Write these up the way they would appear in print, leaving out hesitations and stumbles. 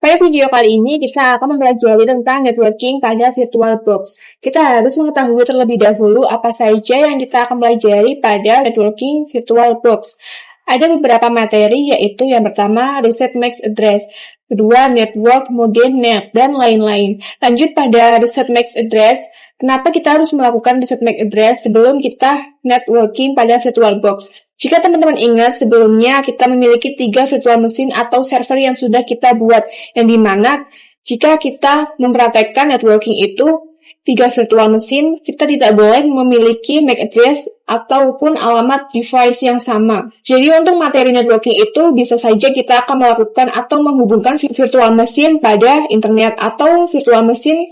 Pada video kali ini kita akan mempelajari tentang networking pada VirtualBox. Kita harus mengetahui terlebih dahulu apa saja yang kita akan pelajari pada networking VirtualBox. Ada beberapa materi, yaitu yang pertama reset MAC address, kedua network, kemudian net, dan lain-lain. Lanjut pada reset MAC address. Kenapa kita harus melakukan reset MAC address sebelum kita networking pada VirtualBox? Jika teman-teman ingat, sebelumnya kita memiliki 3 virtual machine atau server yang sudah kita buat, yang dimana jika kita mempraktekkan networking itu 3 virtual machine, kita tidak boleh memiliki MAC address ataupun alamat device yang sama. Jadi untuk materi networking itu bisa saja kita akan melakukan atau menghubungkan virtual machine pada internet atau virtual machine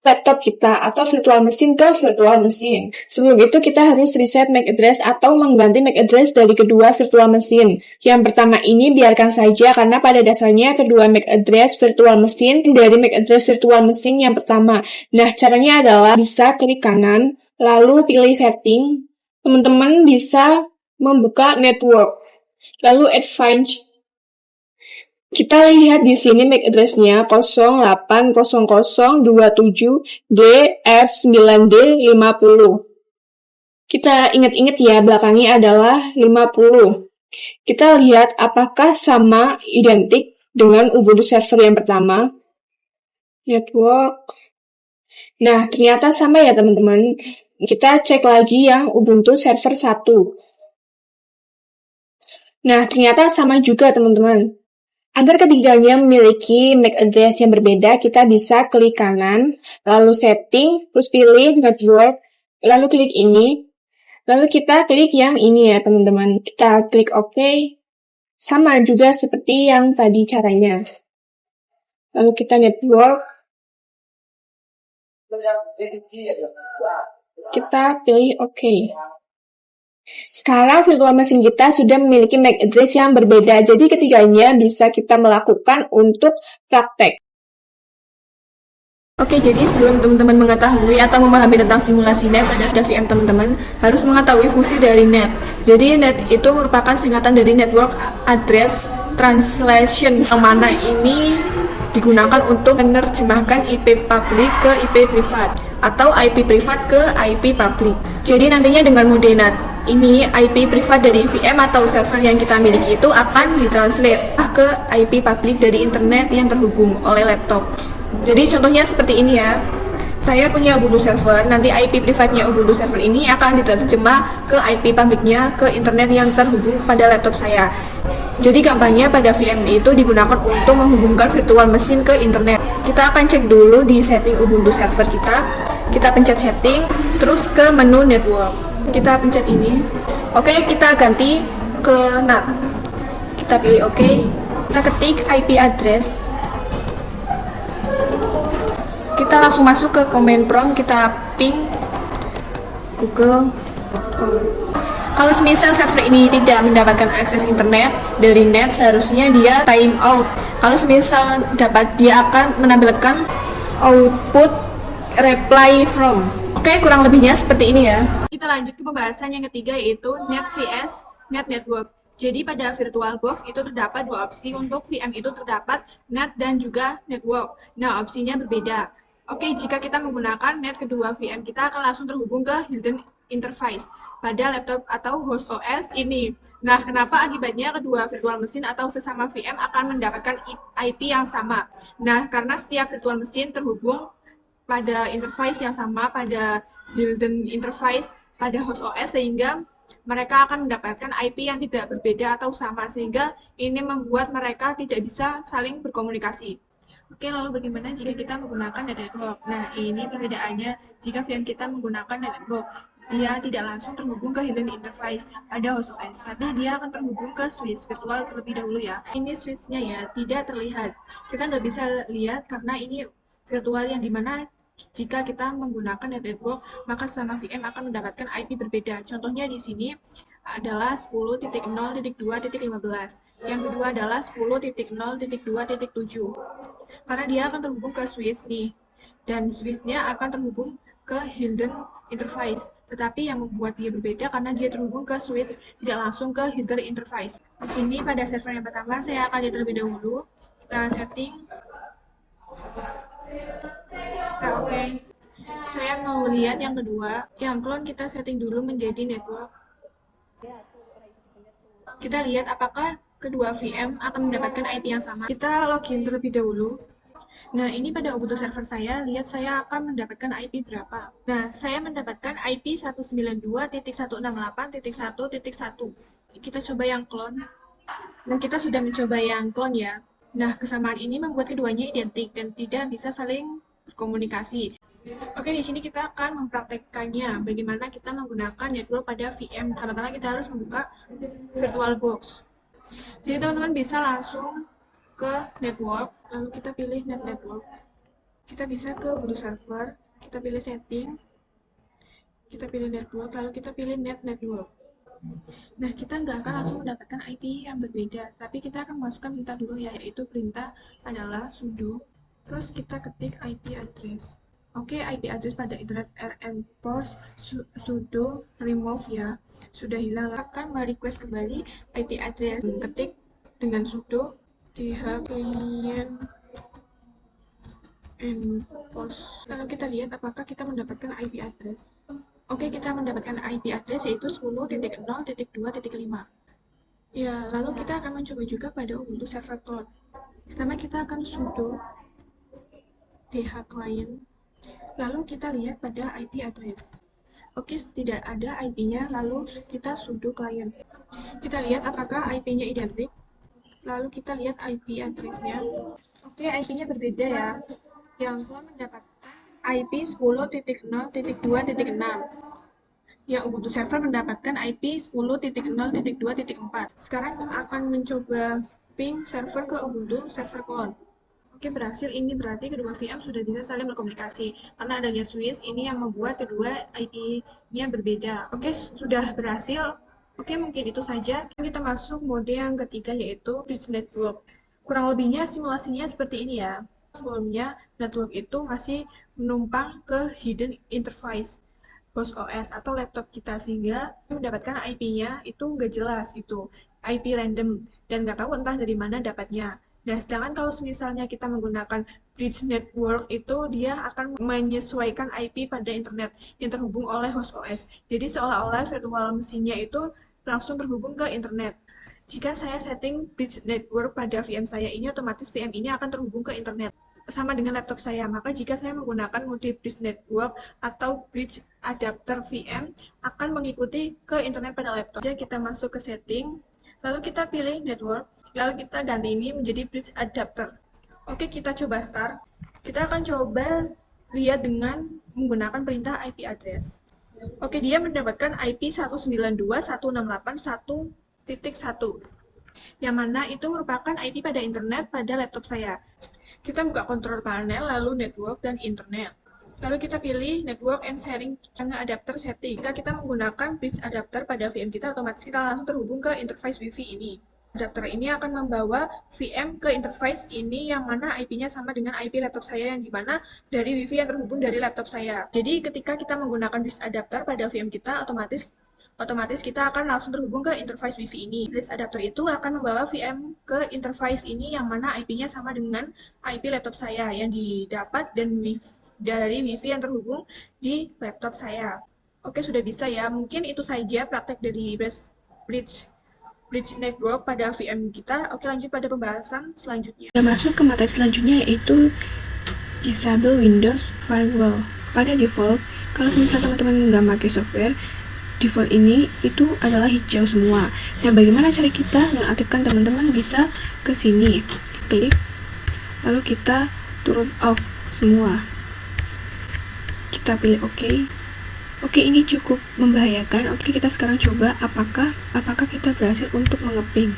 laptop kita atau virtual machine ke virtual machine. Sebelum itu kita harus reset MAC address atau mengganti MAC address dari kedua virtual machine. Yang pertama ini biarkan saja karena pada dasarnya kedua MAC address virtual machine dari MAC address virtual machine yang pertama. Nah, caranya adalah bisa klik kanan, lalu pilih setting. Teman-teman bisa membuka network, lalu advanced. Kita lihat di sini MAC address-nya 080027DF9D50. Kita ingat-ingat ya, belakangnya adalah 50. Kita lihat apakah sama identik dengan Ubuntu server yang pertama. Network. Nah, ternyata sama ya teman-teman. Kita cek lagi yang Ubuntu server 1. Nah, ternyata sama juga teman-teman. Agar ketiganya memiliki MAC address yang berbeda, kita bisa klik kanan, lalu setting, terus pilih network, lalu klik ini, lalu kita klik yang ini ya teman-teman. Kita klik OK, sama juga seperti yang tadi caranya. Lalu kita network, kita pilih OK. Sekarang virtual machine kita sudah memiliki MAC address yang berbeda, jadi ketiganya bisa kita melakukan untuk praktek. Oke, jadi sebelum teman-teman mengetahui atau memahami tentang simulasi net pada VM teman-teman, harus mengetahui fungsi dari net. Jadi net itu merupakan singkatan dari Network Address Translation, yang mana ini digunakan untuk menerjemahkan IP publik ke IP privat atau IP privat ke IP publik. Jadi nantinya dengan mode NAT ini IP privat dari VM atau server yang kita miliki itu akan ditranslate ke IP publik dari internet yang terhubung oleh laptop. Jadi contohnya seperti ini ya. Saya punya Ubuntu server, nanti IP privatnya Ubuntu server ini akan diterjemah ke IP publiknya ke internet yang terhubung pada laptop saya. Jadi gampangnya pada VM itu digunakan untuk menghubungkan virtual machine ke internet. Kita akan cek dulu di setting Ubuntu server kita. Kita pencet setting, terus ke menu network. Kita pencet ini. Oke, kita ganti ke NAT. Kita pilih OK. Kita ketik IP address. Kita langsung masuk ke command prompt, kita ping google.com. Kalau misal server ini tidak mendapatkan akses internet dari net, seharusnya dia time out. Kalau misal dapat, dia akan menampilkan output reply from. Oke, kurang lebihnya seperti ini ya. Kita lanjut ke pembahasan yang ketiga, yaitu net vs net network. Jadi pada VirtualBox itu terdapat dua opsi. Untuk VM itu terdapat net dan juga network. Nah, opsinya berbeda. Oke, jika kita menggunakan net, kedua VM kita akan langsung terhubung ke hidden interface pada laptop atau host OS ini. Nah, kenapa? Akibatnya kedua virtual machine atau sesama VM akan mendapatkan IP yang sama. Nah, karena setiap virtual machine terhubung pada interface yang sama, pada hidden interface pada host OS, sehingga mereka akan mendapatkan IP yang tidak berbeda atau sama, sehingga ini membuat mereka tidak bisa saling berkomunikasi. Oke, lalu bagaimana jika kita menggunakan network? Nah, ini perbedaannya jika VM kita menggunakan network. Dia tidak langsung terhubung ke hidden interface pada host OS, tapi dia akan terhubung ke switch virtual terlebih dahulu ya. Ini switchnya ya, tidak terlihat. Kita nggak bisa lihat karena ini virtual, yang dimana jika kita menggunakan network, maka sama VM akan mendapatkan IP berbeda. Contohnya di sini adalah 10.0.2.15. Yang kedua adalah 10.0.2.7. Karena dia akan terhubung ke switch nih, dan switchnya akan terhubung ke hidden interface. Tetapi yang membuat dia berbeda karena dia terhubung ke switch, tidak langsung ke hidden interface. Di sini pada server yang pertama saya akan lihat terlebih dahulu. Kita setting, Oke, saya mau lihat yang kedua. Yang clone kita setting dulu menjadi network. Kita lihat apakah kedua VM akan mendapatkan IP yang sama. Kita login terlebih dahulu. Nah, ini pada Ubuntu server saya, lihat saya akan mendapatkan IP berapa. Nah, saya mendapatkan IP 192.168.1.1. Kita coba yang clone. Dan kita sudah mencoba yang clone ya. Nah, kesamaan ini membuat keduanya identik dan tidak bisa saling berkomunikasi. Oke, di sini kita akan mempraktekkannya bagaimana kita menggunakan network pada VM. Pertama-tama kita harus membuka VirtualBox. Jadi teman-teman bisa langsung ke network, lalu kita pilih network. Kita bisa ke Ubuntu server, kita pilih setting, kita pilih network, lalu kita pilih network. Nah, kita nggak akan langsung mendapatkan IP yang berbeda, tapi kita akan masukkan perintah dulu ya, yaitu perintah adalah sudo, terus kita ketik IP address. Oke, IP address pada internet rmport sudo remove ya, sudah hilang. Akan merequest kembali IP address, ketik dengan sudo client and post. Lalu kita lihat apakah kita mendapatkan IP address. Oke, kita mendapatkan IP address yaitu 10.0.2.5. Ya, lalu kita akan mencoba juga pada Ubuntu Server Cloud. Pertama kita akan sudo dhclient, lalu kita lihat pada IP address. Oke, tidak ada IP-nya, lalu kita sudo client. Kita lihat apakah IP-nya identik, lalu kita lihat IP address-nya. Oke, IP-nya berbeda ya. Yang telah mendapatkan IP 10.0.2.6. Yang Ubuntu server mendapatkan IP 10.0.2.4. Sekarang kita akan mencoba ping server ke Ubuntu server clone. Oke, berhasil. Ini berarti kedua VM sudah bisa saling berkomunikasi. Karena adanya switch ini yang membuat kedua IP-nya berbeda. Oke, sudah berhasil. Oke, mungkin itu saja. Kita masuk mode yang ketiga yaitu bridge network. Kurang lebihnya simulasinya seperti ini ya. Sebelumnya network itu masih menumpang ke hidden interface host OS atau laptop kita, sehingga mendapatkan IP-nya itu nggak jelas, itu IP random dan nggak tahu entah dari mana dapatnya. Nah, sedangkan kalau misalnya kita menggunakan bridge network itu dia akan menyesuaikan IP pada internet yang terhubung oleh host OS. Jadi seolah-olah virtual mesinnya itu langsung terhubung ke internet. Jika saya setting bridge network pada VM saya ini, otomatis VM ini akan terhubung ke internet sama dengan laptop saya. Maka jika saya menggunakan mode bridge network atau bridge adapter VM akan mengikuti ke internet pada laptop. Jadi kita masuk ke setting, lalu kita pilih network, lalu kita ganti ini menjadi bridge adapter. Oke, kita coba start. Kita akan coba lihat dengan menggunakan perintah IP address. Oke, dia mendapatkan IP 192.168.1.1, yang mana itu merupakan IP pada internet pada laptop saya. Kita buka control panel, lalu network dan internet. Lalu kita pilih network and sharing channel adapter setting. Jika kita menggunakan bridge adapter pada VM kita, otomatis kita langsung terhubung ke interface Wi-Fi ini. Adapter ini akan membawa VM ke interface ini yang mana IP-nya sama dengan IP laptop saya, yang dimana dari Wi-Fi yang terhubung dari laptop saya. Jadi ketika kita menggunakan bridge adapter pada VM kita, otomatis kita akan langsung terhubung ke interface Wi-Fi ini. Bridge adapter itu akan membawa VM ke interface ini yang mana IP-nya sama dengan IP laptop saya yang didapat dan dari Wi-Fi yang terhubung di laptop saya. Oke, sudah bisa ya. Mungkin itu saja praktek dari bridge network pada VM kita. Oke, lanjut pada pembahasan selanjutnya. Kita masuk ke materi selanjutnya yaitu disable Windows Firewall. Pada default, kalau misalnya teman-teman nggak pakai software, default ini itu adalah hijau semua. Nah, bagaimana cara kita mengaktifkan? Teman-teman bisa ke sini, klik, lalu kita turn off semua. Kita pilih OK. Oke, ini cukup membahayakan. Oke, kita sekarang coba apakah kita berhasil untuk mengeping.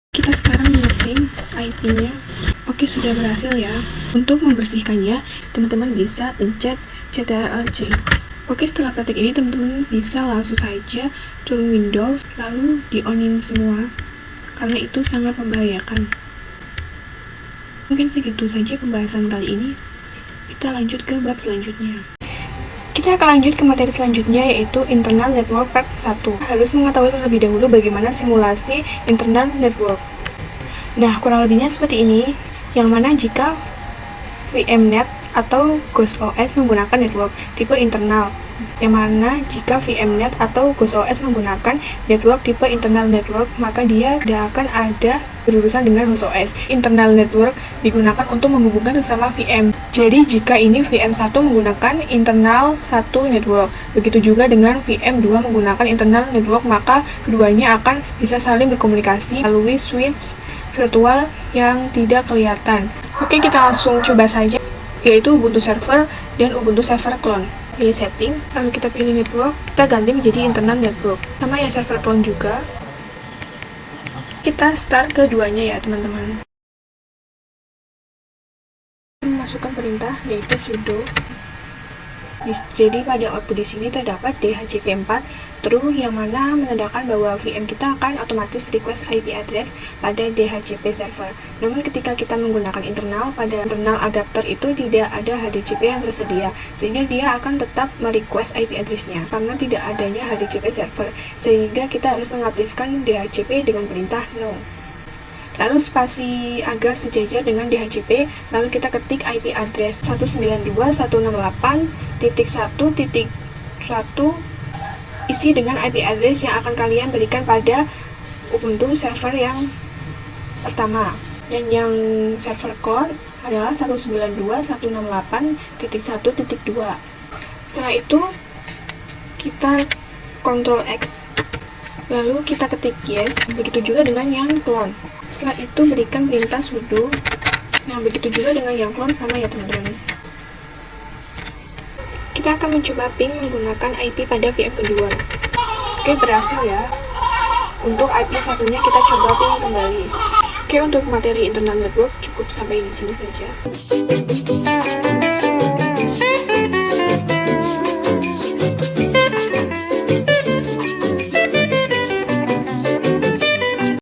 Kita sekarang mengeping IP-nya. Oke, sudah berhasil ya. Untuk membersihkannya, teman-teman bisa pencet Ctrl+C. Oke, setelah praktik ini teman-teman bisa langsung saja turun Windows lalu di-onin semua karena itu sangat membahayakan. Mungkin segitu saja pembahasan kali ini. Kita lanjut ke bab selanjutnya. Kita akan lanjut ke materi selanjutnya yaitu internal network part 1. Harus mengetahui terlebih dahulu bagaimana simulasi internal network. Nah, kurang lebihnya seperti ini, yang mana jika VMnet atau GhostOS menggunakan network tipe internal, yang mana jika VMnet atau GhostOS menggunakan network tipe internal network, maka dia tidak akan ada berurusan dengan HostOS. Internal network digunakan untuk menghubungkan sesama VM. Jadi jika ini VM1 menggunakan internal 1 network, begitu juga dengan VM2 menggunakan internal network, maka keduanya akan bisa saling berkomunikasi melalui switch virtual yang tidak kelihatan. Oke, kita langsung coba saja, yaitu Ubuntu Server dan Ubuntu Server Clone. Pilih setting, lalu kita pilih network, kita ganti menjadi internal network. Sama ya server clone juga. Kita start keduanya ya teman-teman. Masukkan perintah yaitu sudo. Jadi pada output di sini terdapat DHCP4 true, yang mana menandakan bahwa VM kita akan otomatis request IP address pada DHCP server. Namun ketika kita menggunakan internal, pada internal adapter itu tidak ada HDCP yang tersedia, sehingga dia akan tetap merequest IP address-nya karena tidak adanya HDCP server, sehingga kita harus mengaktifkan DHCP dengan perintah no. Lalu spasi agar sejajar dengan DHCP, lalu kita ketik IP address 192.168.1.1, isi dengan IP address yang akan kalian berikan pada Ubuntu server yang pertama, dan yang server clone adalah 192.168.1.2. Setelah itu kita Ctrl X, lalu kita ketik yes, begitu juga dengan yang clone. Setelah itu berikan perintah sudo. Nah, begitu juga dengan yang clone, sama ya teman-teman. Kita akan mencoba ping menggunakan IP pada VM kedua. Oke, berhasil ya. Untuk IP satunya kita coba ping kembali. Oke, untuk materi internal network cukup sampai di sini saja.